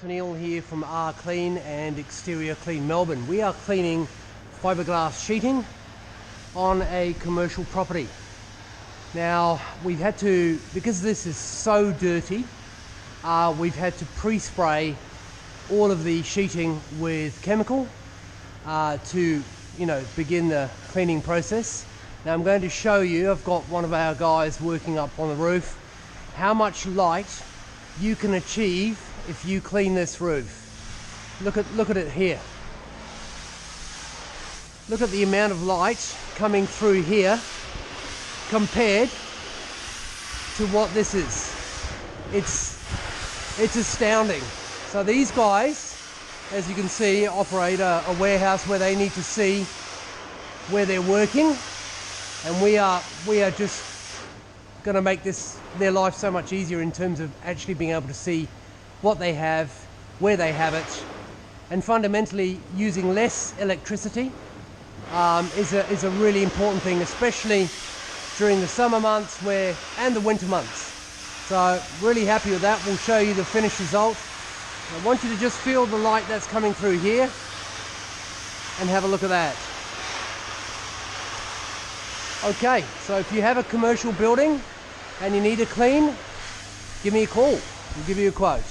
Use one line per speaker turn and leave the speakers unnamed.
Neil here from R Clean and Exterior Clean Melbourne. We are cleaning fiberglass sheeting on a commercial property. Now we've had to, because this is so dirty, we've had to pre-spray all of the sheeting with chemical to begin the cleaning process. Now I'm going to show you, I've got one of our guys working up on the roof, how much light you can achieve if you clean this roof. Look at it here. Look at the amount of light coming through here compared to what this is. It's astounding. So these guys, as you can see, operate a warehouse where they need to see where they're working, and we are just going to make their life so much easier in terms of actually being able to see what they have, where they have it, and fundamentally using less electricity is a really important thing, especially during the summer months and the winter months. So really happy with that. We'll show you the finished result. I want you to just feel the light that's coming through here and have a look at that. Okay, so if you have a commercial building and you need a clean, give me a call. We'll give you a quote.